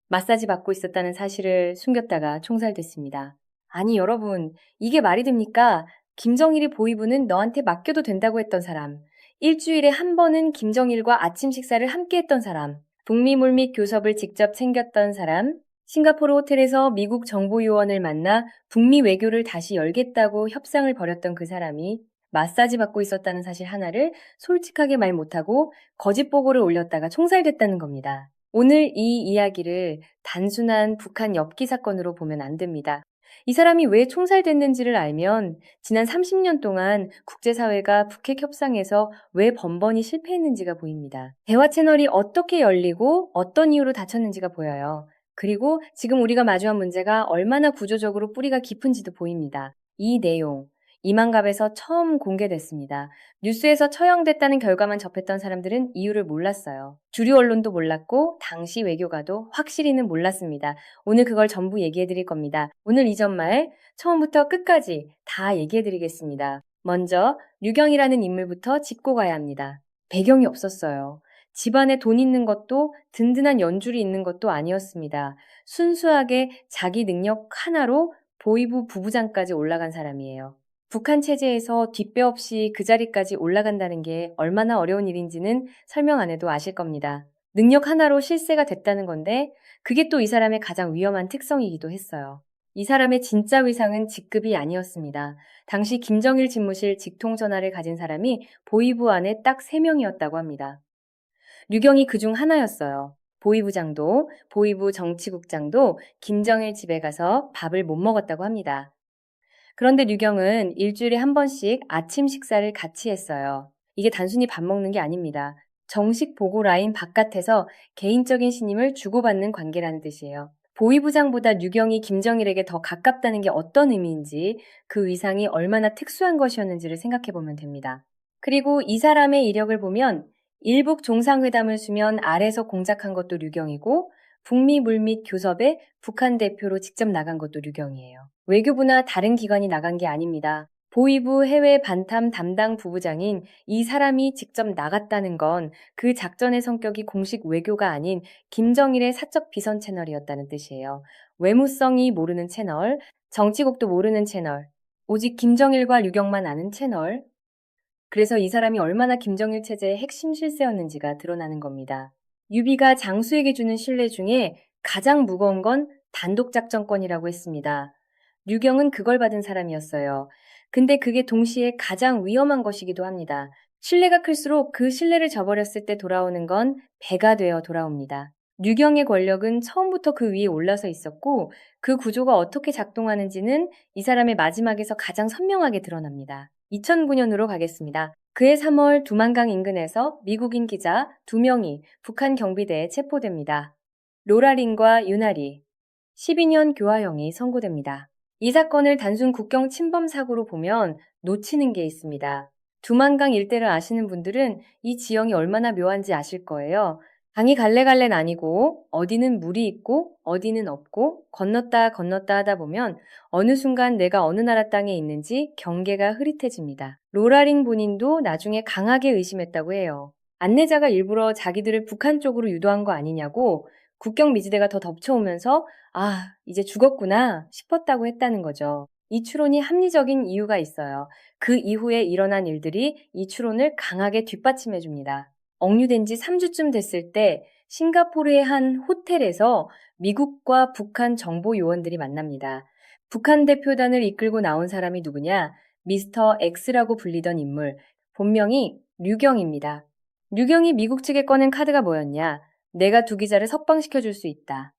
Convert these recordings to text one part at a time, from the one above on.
마사지 받고 있었다는 사실을 숨겼다가 총살됐습니다. 아니, 여러분, 이게 말이 됩니까? 김정일이 보이부는 너한테 맡겨도 된다고 했던 사람, 일주일에 한 번은 김정일과 아침 식사를 함께 했던 사람, 북미 물밑 교섭을 직접 챙겼던 사람, 싱가포르 호텔에서 미국 정보요원을 만나 북미 외교를 다시 열겠다고 협상을 벌였던 그 사람이 마사지 받고 있었다는 사실 하나를 솔직하게 말 못하고 거짓 보고를 올렸다가 총살됐다는 겁니다. 오늘 이 이야기를 단순한 북한 엽기 사건으로 보면 안 됩니다. 이 사람이 왜 총살됐는지를 알면 지난 30년 동안 국제사회가 북핵 협상에서 왜 번번이 실패했는지가 보입니다. 대화 채널이 어떻게 열리고 어떤 이유로 닫혔는지가 보여요. 그리고 지금 우리가 마주한 문제가 얼마나 구조적으로 뿌리가 깊은지도 보입니다. 이 내용, 이만갑에서 처음 공개됐습니다. 뉴스에서 처형됐다는 결과만 접했던 사람들은 이유를 몰랐어요. 주류 언론도 몰랐고 당시 외교가도 확실히는 몰랐습니다. 오늘 그걸 전부 얘기해 드릴 겁니다. 오늘 이 전말 처음부터 끝까지 다 얘기해 드리겠습니다. 먼저 류경이라는 인물부터 짚고 가야 합니다. 배경이 없었어요. 집안에 돈 있는 것도 든든한 연줄이 있는 것도 아니었습니다. 순수하게 자기 능력 하나로 보위부 부부장까지 올라간 사람이에요. 북한 체제에서 뒷배 없이 그 자리까지 올라간다는 게 얼마나 어려운 일인지는 설명 안 해도 아실 겁니다. 능력 하나로 실세가 됐다는 건데 그게 또 이 사람의 가장 위험한 특성이기도 했어요. 이 사람의 진짜 위상은 직급이 아니었습니다. 당시 김정일 집무실 직통전화를 가진 사람이 보위부 안에 딱 3명이었다고 합니다. 류경이 그중 하나였어요. 보위부장도 보위부 정치국장도 김정일 집에 가서 밥을 못 먹었다고 합니다. 그런데 류경은 일주일에 한 번씩 아침 식사를 같이 했어요. 이게 단순히 밥 먹는 게 아닙니다. 정식 보고 라인 바깥에서 개인적인 신임을 주고받는 관계라는 뜻이에요. 보위부장보다 류경이 김정일에게 더 가깝다는 게 어떤 의미인지 그 위상이 얼마나 특수한 것이었는지를 생각해 보면 됩니다. 그리고 이 사람의 이력을 보면 일북 정상회담을 수면 아래서 공작한 것도 류경이고 북미 물밑 교섭에 북한 대표로 직접 나간 것도 류경이에요. 외교부나 다른 기관이 나간 게 아닙니다. 보위부 해외 반탐 담당 부부장인 이 사람이 직접 나갔다는 건 그 작전의 성격이 공식 외교가 아닌 김정일의 사적 비선 채널이었다는 뜻이에요. 외무성이 모르는 채널, 정치국도 모르는 채널, 오직 김정일과 류경만 아는 채널. 그래서 이 사람이 얼마나 김정일 체제의 핵심 실세였는지가 드러나는 겁니다. 유비가 장수에게 주는 신뢰 중에 가장 무거운 건 단독작전권이라고 했습니다. 류경은 그걸 받은 사람이었어요. 근데 그게 동시에 가장 위험한 것이기도 합니다. 신뢰가 클수록 그 신뢰를 저버렸을 때 돌아오는 건 배가 되어 돌아옵니다. 류경의 권력은 처음부터 그 위에 올라서 있었고 그 구조가 어떻게 작동하는지는 이 사람의 마지막에서 가장 선명하게 드러납니다. 2009년으로 가겠습니다. 그해 3월 두만강 인근에서 미국인 기자 2명이 북한 경비대에 체포됩니다. 로라린과 유나리, 12년 교화형이 선고됩니다. 이 사건을 단순 국경 침범 사고로 보면 놓치는 게 있습니다. 두만강 일대를 아시는 분들은 이 지형이 얼마나 묘한지 아실 거예요. 강이 갈래갈래는 아니고 어디는 물이 있고 어디는 없고 건넜다 건넜다 하다 보면 어느 순간 내가 어느 나라 땅에 있는지 경계가 흐릿해집니다. 로라링 본인도 나중에 강하게 의심했다고 해요. 안내자가 일부러 자기들을 북한 쪽으로 유도한 거 아니냐고 국경 미지대가 더 덮쳐오면서 아, 이제 죽었구나 싶었다고 했다는 거죠. 이 추론이 합리적인 이유가 있어요. 그 이후에 일어난 일들이 이 추론을 강하게 뒷받침해 줍니다. 억류된 지 3주쯤 됐을 때 싱가포르의 한 호텔에서 미국과 북한 정보 요원들이 만납니다. 북한 대표단을 이끌고 나온 사람이 누구냐? 미스터 X라고 불리던 인물, 본명이 류경입니다. 류경이 미국 측에 꺼낸 카드가 뭐였냐? 내가 두 기자를 석방시켜 줄 수 있다.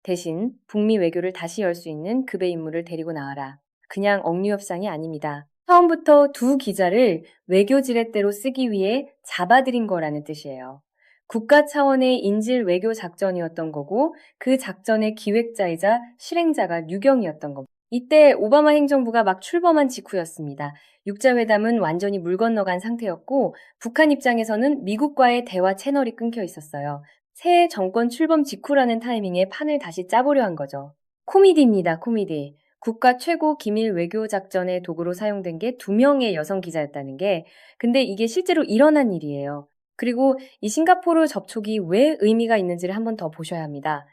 대신 북미 외교를 다시 열 수 있는 급의 인물을 데리고 나와라. 그냥 억류 협상이 아닙니다. 처음부터 두 기자를 외교 지렛대로 쓰기 위해 잡아들인 거라는 뜻이에요. 국가 차원의 인질 외교 작전이었던 거고 그 작전의 기획자이자 실행자가 류경이었던 겁니다. 이때 오바마 행정부가 막 출범한 직후였습니다. 육자회담은 완전히 물 건너간 상태였고 북한 입장에서는 미국과의 대화 채널이 끊겨 있었어요. 새 정권 출범 직후라는 타이밍에 판을 다시 짜보려 한 거죠. 코미디입니다, 코미디. 국가 최고 기밀 외교 작전의 도구로 사용된 게 2명의 여성 기자였다는 게, 근데 이게 실제로 일어난 일이에요. 그리고 이 싱가포르 접촉이 왜 의미가 있는지를 한번 더 보셔야 합니다.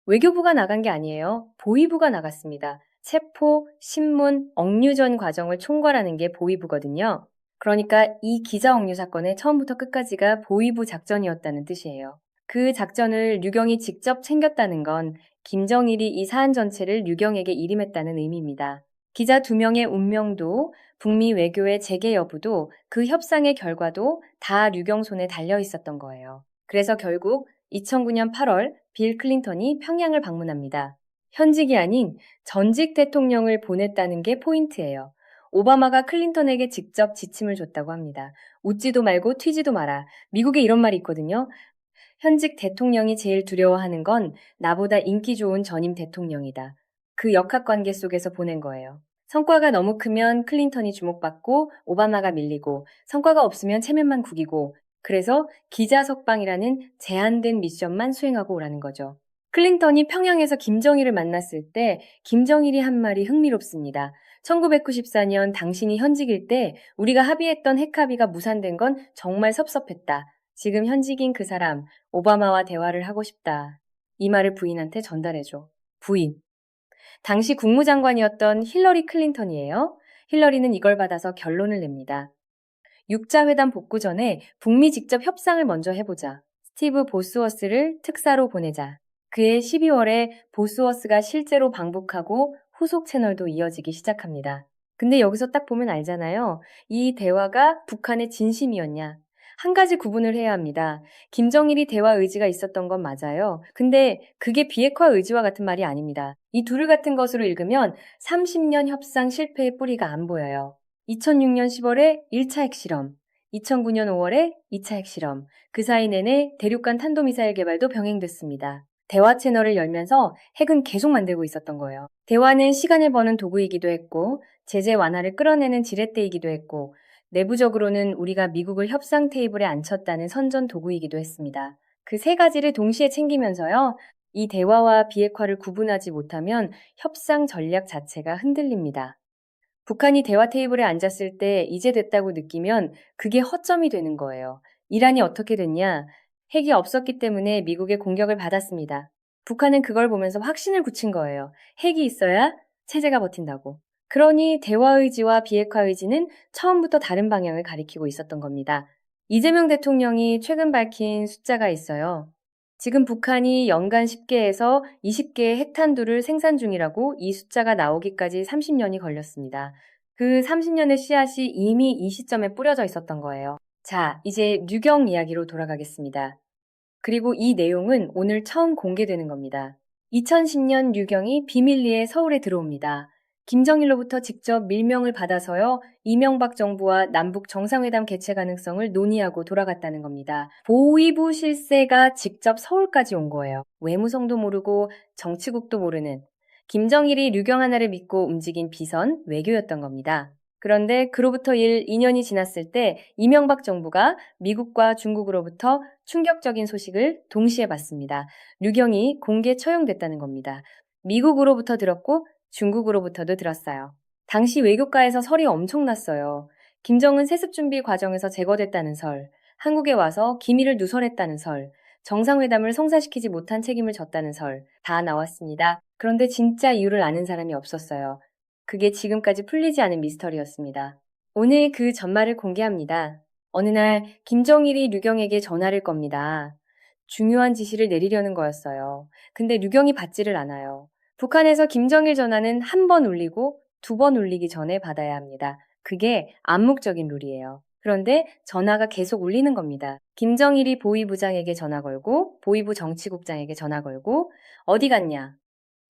외교부가 나간 게 아니에요. 보위부가 나갔습니다. 체포, 신문, 억류전 과정을 총괄하는 게 보위부거든요. 그러니까 이 기자 억류 사건의 처음부터 끝까지가 보위부 작전이었다는 뜻이에요. 그 작전을 류경이 직접 챙겼다는 건 김정일이 이 사안 전체를 류경에게 일임했다는 의미입니다. 기자 2명의 운명도 북미 외교의 재개 여부도 그 협상의 결과도 다 류경 손에 달려 있었던 거예요. 그래서 결국 2009년 8월 빌 클린턴이 평양을 방문합니다. 현직이 아닌 전직 대통령을 보냈다는 게 포인트예요. 오바마가 클린턴에게 직접 지침을 줬다고 합니다. 웃지도 말고 튀지도 마라. 미국에 이런 말이 있거든요. 현직 대통령이 제일 두려워하는 건 나보다 인기 좋은 전임 대통령이다. 그 역학관계 속에서 보낸 거예요. 성과가 너무 크면 클린턴이 주목받고 오바마가 밀리고 성과가 없으면 체면만 구기고 그래서 기자석방이라는 제한된 미션만 수행하고 오라는 거죠. 클린턴이 평양에서 김정일을 만났을 때 김정일이 한 말이 흥미롭습니다. 1994년 당신이 현직일 때 우리가 합의했던 핵합의가 무산된 건 정말 섭섭했다. 지금 현직인 그 사람 오바마와 대화를 하고 싶다. 이 말을 부인한테 전달해줘. 부인. 당시 국무장관이었던 힐러리 클린턴이에요. 힐러리는 이걸 받아서 결론을 냅니다. 육자회담 복구 전에 북미 직접 협상을 먼저 해보자. 스티브 보스워스를 특사로 보내자. 그해 12월에 보스워스가 실제로 방북하고 후속 채널도 이어지기 시작합니다. 근데 여기서 딱 보면 알잖아요. 이 대화가 북한의 진심이었냐. 한 가지 구분을 해야 합니다. 김정일이 대화 의지가 있었던 건 맞아요. 근데 그게 비핵화 의지와 같은 말이 아닙니다. 이 둘을 같은 것으로 읽으면 30년 협상 실패의 뿌리가 안 보여요. 2006년 10월에 1차 핵실험, 2009년 5월에 2차 핵실험, 그 사이 내내 대륙간 탄도미사일 개발도 병행됐습니다. 대화 채널을 열면서 핵은 계속 만들고 있었던 거예요. 대화는 시간을 버는 도구이기도 했고, 제재 완화를 끌어내는 지렛대이기도 했고, 내부적으로는 우리가 미국을 협상 테이블에 앉혔다는 선전 도구이기도 했습니다. 그 세 가지를 동시에 챙기면서요, 이 대화와 비핵화를 구분하지 못하면 협상 전략 자체가 흔들립니다. 북한이 대화 테이블에 앉았을 때 이제 됐다고 느끼면 그게 허점이 되는 거예요. 이란이 어떻게 됐냐? 핵이 없었기 때문에 미국의 공격을 받았습니다. 북한은 그걸 보면서 확신을 굳힌 거예요. 핵이 있어야 체제가 버틴다고. 그러니 대화 의지와 비핵화 의지는 처음부터 다른 방향을 가리키고 있었던 겁니다. 이재명 대통령이 최근 밝힌 숫자가 있어요. 지금 북한이 연간 10개에서 20개의 핵탄두를 생산 중이라고 이 숫자가 나오기까지 30년이 걸렸습니다. 그 30년의 씨앗이 이미 이 시점에 뿌려져 있었던 거예요. 자, 이제 류경 이야기로 돌아가겠습니다. 그리고 이 내용은 오늘 처음 공개되는 겁니다. 2010년 류경이 비밀리에 서울에 들어옵니다. 김정일로부터 직접 밀명을 받아서요, 이명박 정부와 남북 정상회담 개최 가능성을 논의하고 돌아갔다는 겁니다. 보위부 실세가 직접 서울까지 온 거예요. 외무성도 모르고 정치국도 모르는 김정일이 류경 하나를 믿고 움직인 비선 외교였던 겁니다. 그런데 그로부터 2년이 지났을 때 이명박 정부가 미국과 중국으로부터 충격적인 소식을 동시에 받습니다. 류경이 공개 처형됐다는 겁니다. 미국으로부터 들었고 중국으로부터도 들었어요. 당시 외교가에서 설이 엄청났어요. 김정은 세습 준비 과정에서 제거됐다는 설, 한국에 와서 기밀을 누설했다는 설, 정상회담을 성사시키지 못한 책임을 졌다는 설, 다 나왔습니다. 그런데 진짜 이유를 아는 사람이 없었어요. 그게 지금까지 풀리지 않은 미스터리였습니다. 오늘 그 전말을 공개합니다. 어느 날 김정일이 류경에게 전화를 겁니다. 중요한 지시를 내리려는 거였어요. 근데 류경이 받지를 않아요. 북한에서 김정일 전화는 한 번 울리고 2번 울리기 전에 받아야 합니다. 그게 암묵적인 룰이에요. 그런데 전화가 계속 울리는 겁니다. 김정일이 보위부장에게 전화 걸고 보위부 정치국장에게 전화 걸고 어디 갔냐?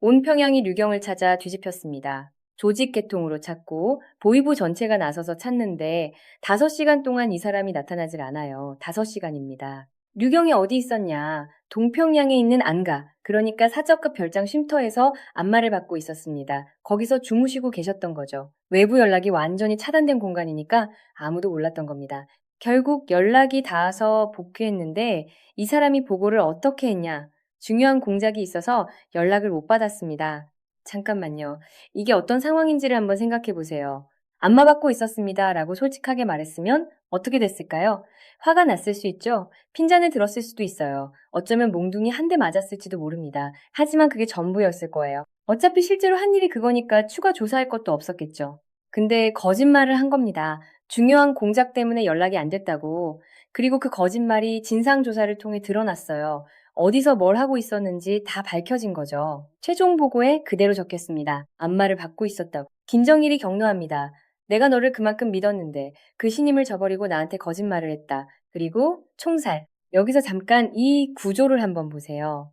온 평양이 류경을 찾아 뒤집혔습니다. 조직 계통으로 찾고 보위부 전체가 나서서 찾는데 5시간 동안 이 사람이 나타나질 않아요. 5시간입니다. 류경이 어디 있었냐? 동평양에 있는 안가, 그러니까 사저급 별장 쉼터에서 안마를 받고 있었습니다. 거기서 주무시고 계셨던 거죠. 외부 연락이 완전히 차단된 공간이니까 아무도 몰랐던 겁니다. 결국 연락이 닿아서 복귀했는데 이 사람이 보고를 어떻게 했냐? 중요한 공작이 있어서 연락을 못 받았습니다. 잠깐만요. 이게 어떤 상황인지를 한번 생각해 보세요. 안마받고 있었습니다. 라고 솔직하게 말했으면 어떻게 됐을까요? 화가 났을 수 있죠? 핀잔을 들었을 수도 있어요. 어쩌면 몽둥이 한 대 맞았을지도 모릅니다. 하지만 그게 전부였을 거예요. 어차피 실제로 한 일이 그거니까 추가 조사할 것도 없었겠죠. 근데 거짓말을 한 겁니다. 중요한 공작 때문에 연락이 안 됐다고. 그리고 그 거짓말이 진상조사를 통해 드러났어요. 어디서 뭘 하고 있었는지 다 밝혀진 거죠. 최종 보고에 그대로 적혔습니다. 안마를 받고 있었다고. 김정일이 격노합니다. 내가 너를 그만큼 믿었는데 그 신임을 저버리고 나한테 거짓말을 했다. 그리고 총살. 여기서 잠깐 이 구조를 한번 보세요.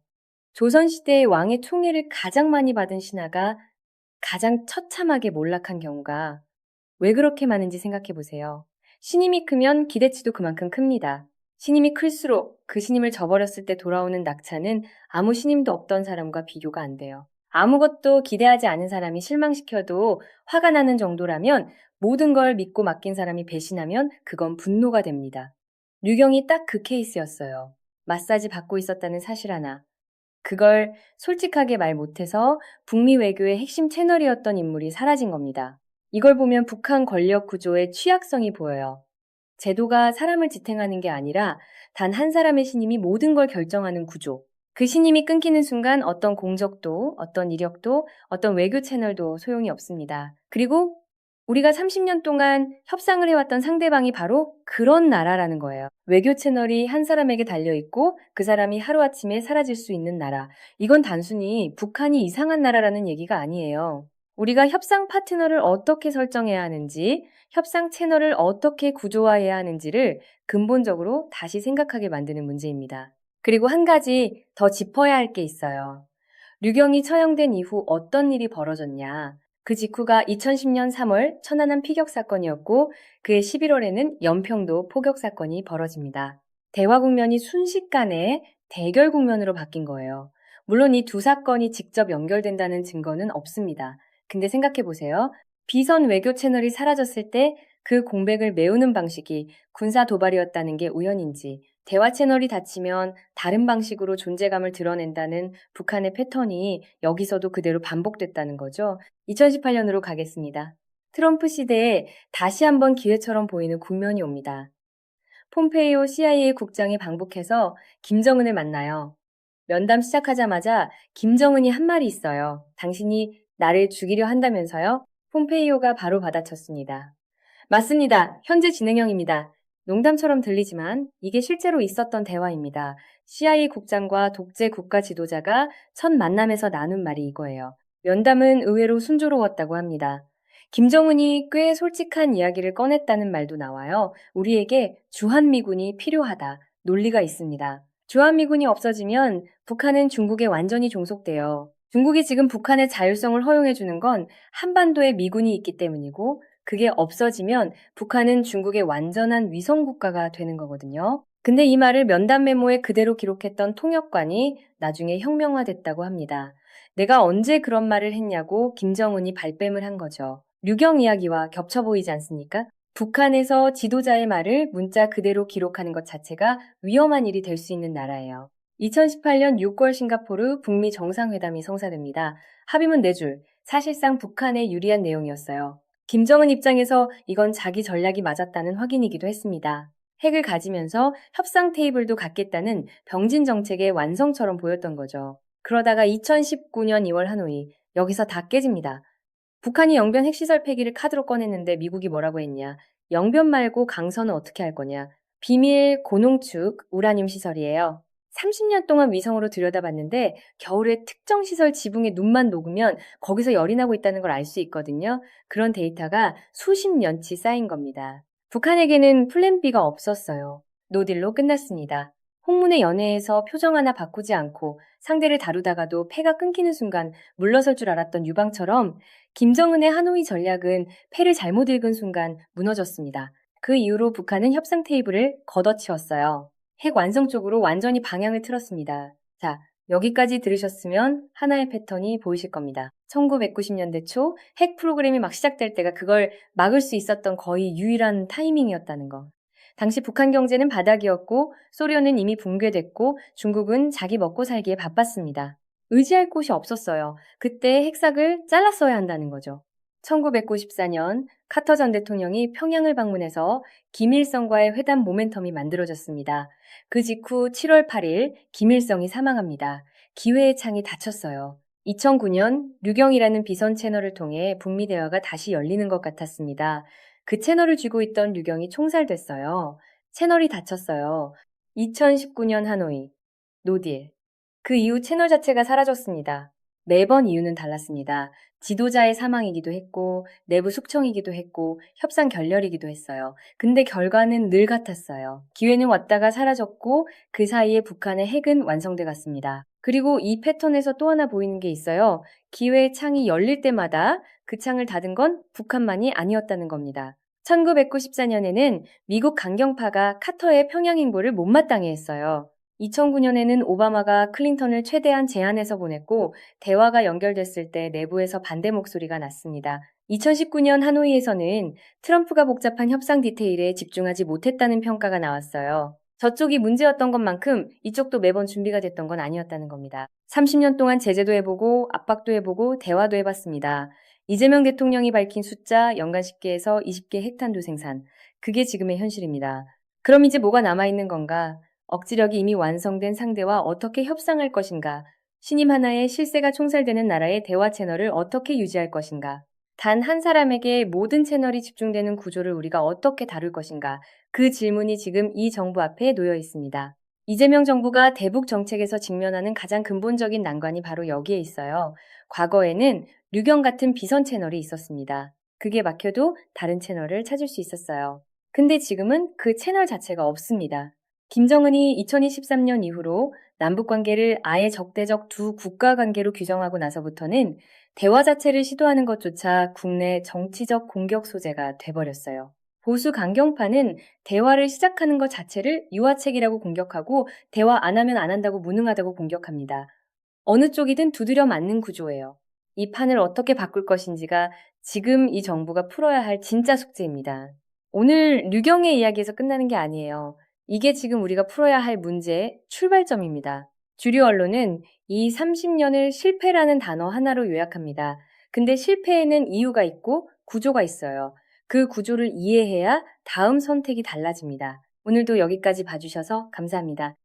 조선시대의 왕의 총애를 가장 많이 받은 신하가 가장 처참하게 몰락한 경우가 왜 그렇게 많은지 생각해 보세요. 신임이 크면 기대치도 그만큼 큽니다. 신임이 클수록 그 신임을 저버렸을 때 돌아오는 낙차는 아무 신임도 없던 사람과 비교가 안 돼요. 아무것도 기대하지 않은 사람이 실망시켜도 화가 나는 정도라면 모든 걸 믿고 맡긴 사람이 배신하면 그건 분노가 됩니다. 류경이 딱 그 케이스였어요. 마사지 받고 있었다는 사실 하나. 그걸 솔직하게 말 못해서 북미 외교의 핵심 채널이었던 인물이 사라진 겁니다. 이걸 보면 북한 권력 구조의 취약성이 보여요. 제도가 사람을 지탱하는 게 아니라 단 한 사람의 신임이 모든 걸 결정하는 구조. 그 신임이 끊기는 순간 어떤 공적도, 어떤 이력도, 어떤 외교 채널도 소용이 없습니다. 그리고 우리가 30년 동안 협상을 해왔던 상대방이 바로 그런 나라라는 거예요. 외교 채널이 한 사람에게 달려있고 그 사람이 하루아침에 사라질 수 있는 나라. 이건 단순히 북한이 이상한 나라라는 얘기가 아니에요. 우리가 협상 파트너를 어떻게 설정해야 하는지, 협상 채널을 어떻게 구조화해야 하는지를 근본적으로 다시 생각하게 만드는 문제입니다. 그리고 한 가지 더 짚어야 할 게 있어요. 류경이 처형된 이후 어떤 일이 벌어졌냐. 그 직후가 2010년 3월 천안함 피격 사건이었고 그해 11월에는 연평도 포격 사건이 벌어집니다. 대화 국면이 순식간에 대결 국면으로 바뀐 거예요. 물론 이 두 사건이 직접 연결된다는 증거는 없습니다. 근데 생각해 보세요. 비선 외교 채널이 사라졌을 때 그 공백을 메우는 방식이 군사 도발이었다는 게 우연인지, 대화 채널이 닫히면 다른 방식으로 존재감을 드러낸다는 북한의 패턴이 여기서도 그대로 반복됐다는 거죠. 2018년으로 가겠습니다. 트럼프 시대에 다시 한번 기회처럼 보이는 국면이 옵니다. 폼페이오 CIA 국장이 방북해서 김정은을 만나요. 면담 시작하자마자 김정은이 한 말이 있어요. 당신이 나를 죽이려 한다면서요? 폼페이오가 바로 받아쳤습니다. 맞습니다. 현재 진행형입니다. 농담처럼 들리지만 이게 실제로 있었던 대화입니다. CIA 국장과 독재 국가 지도자가 첫 만남에서 나눈 말이 이거예요. 면담은 의외로 순조로웠다고 합니다. 김정은이 꽤 솔직한 이야기를 꺼냈다는 말도 나와요. 우리에게 주한미군이 필요하다. 논리가 있습니다. 주한미군이 없어지면 북한은 중국에 완전히 종속돼요. 중국이 지금 북한의 자율성을 허용해주는 건 한반도에 미군이 있기 때문이고 그게 없어지면 북한은 중국의 완전한 위성국가가 되는 거거든요. 근데 이 말을 면담 메모에 그대로 기록했던 통역관이 나중에 혁명화됐다고 합니다. 내가 언제 그런 말을 했냐고 김정은이 발뺌을 한 거죠. 류경 이야기와 겹쳐 보이지 않습니까? 북한에서 지도자의 말을 문자 그대로 기록하는 것 자체가 위험한 일이 될 수 있는 나라예요. 2018년 6월 싱가포르 북미 정상회담이 성사됩니다. 합의문 4줄, 사실상 북한에 유리한 내용이었어요. 김정은 입장에서 이건 자기 전략이 맞았다는 확인이기도 했습니다. 핵을 가지면서 협상 테이블도 갖겠다는 병진 정책의 완성처럼 보였던 거죠. 그러다가 2019년 2월 하노이, 여기서 다 깨집니다. 북한이 영변 핵시설 폐기를 카드로 꺼냈는데 미국이 뭐라고 했냐. 영변 말고 강선은 어떻게 할 거냐. 비밀 고농축 우라늄 시설이에요. 30년 동안 위성으로 들여다봤는데 겨울에 특정 시설 지붕에 눈만 녹으면 거기서 열이 나고 있다는 걸 알 수 있거든요. 그런 데이터가 수십 년치 쌓인 겁니다. 북한에게는 플랜 B가 없었어요. 노딜로 끝났습니다. 홍문의 연회에서 표정 하나 바꾸지 않고 상대를 다루다가도 패가 끊기는 순간 물러설 줄 알았던 유방처럼 김정은의 하노이 전략은 패를 잘못 읽은 순간 무너졌습니다. 그 이후로 북한은 협상 테이블을 걷어치웠어요. 핵 완성 쪽으로 완전히 방향을 틀었습니다. 자, 여기까지 들으셨으면 하나의 패턴이 보이실 겁니다. 1990년대 초 핵 프로그램이 막 시작될 때가 그걸 막을 수 있었던 거의 유일한 타이밍이었다는 거. 당시 북한 경제는 바닥이었고 소련은 이미 붕괴됐고 중국은 자기 먹고 살기에 바빴습니다. 의지할 곳이 없었어요. 그때 핵삭을 잘랐어야 한다는 거죠. 1994년 카터 전 대통령이 평양을 방문해서 김일성과의 회담 모멘텀이 만들어졌습니다. 그 직후 7월 8일 김일성이 사망합니다. 기회의 창이 닫혔어요. 2009년 류경이라는 비선 채널을 통해 북미 대화가 다시 열리는 것 같았습니다. 그 채널을 쥐고 있던 류경이 총살됐어요. 채널이 닫혔어요. 2019년 하노이, 노딜. 그 이후 채널 자체가 사라졌습니다. 매번 이유는 달랐습니다. 지도자의 사망이기도 했고, 내부 숙청이기도 했고, 협상 결렬이기도 했어요. 근데 결과는 늘 같았어요. 기회는 왔다가 사라졌고, 그 사이에 북한의 핵은 완성돼 갔습니다. 그리고 이 패턴에서 또 하나 보이는 게 있어요. 기회의 창이 열릴 때마다 그 창을 닫은 건 북한만이 아니었다는 겁니다. 1994년에는 미국 강경파가 카터의 평양 행보를 못마땅해 했어요. 2009년에는 오바마가 클린턴을 최대한 제한해서 보냈고 대화가 연결됐을 때 내부에서 반대 목소리가 났습니다. 2019년 하노이에서는 트럼프가 복잡한 협상 디테일에 집중하지 못했다는 평가가 나왔어요. 저쪽이 문제였던 것만큼 이쪽도 매번 준비가 됐던 건 아니었다는 겁니다. 30년 동안 제재도 해보고 압박도 해보고 대화도 해봤습니다. 이재명 대통령이 밝힌 숫자 연간 10개에서 20개 핵탄두 생산. 그게 지금의 현실입니다. 그럼 이제 뭐가 남아있는 건가? 억지력이 이미 완성된 상대와 어떻게 협상할 것인가? 신임 하나의 실세가 총살되는 나라의 대화 채널을 어떻게 유지할 것인가? 단 한 사람에게 모든 채널이 집중되는 구조를 우리가 어떻게 다룰 것인가? 그 질문이 지금 이 정부 앞에 놓여 있습니다. 이재명 정부가 대북 정책에서 직면하는 가장 근본적인 난관이 바로 여기에 있어요. 과거에는 류경 같은 비선 채널이 있었습니다. 그게 막혀도 다른 채널을 찾을 수 있었어요. 근데 지금은 그 채널 자체가 없습니다. 김정은이 2023년 이후로 남북 관계를 아예 적대적 두 국가 관계로 규정하고 나서부터는 대화 자체를 시도하는 것조차 국내 정치적 공격 소재가 돼버렸어요. 보수 강경파는 대화를 시작하는 것 자체를 유화책이라고 공격하고 대화 안 하면 안 한다고 무능하다고 공격합니다. 어느 쪽이든 두드려 맞는 구조예요. 이 판을 어떻게 바꿀 것인지가 지금 이 정부가 풀어야 할 진짜 숙제입니다. 오늘 류경의 이야기에서 끝나는 게 아니에요. 이게 지금 우리가 풀어야 할 문제의 출발점입니다. 주류 언론은 이 30년을 실패라는 단어 하나로 요약합니다. 근데 실패에는 이유가 있고 구조가 있어요. 그 구조를 이해해야 다음 선택이 달라집니다. 오늘도 여기까지 봐주셔서 감사합니다.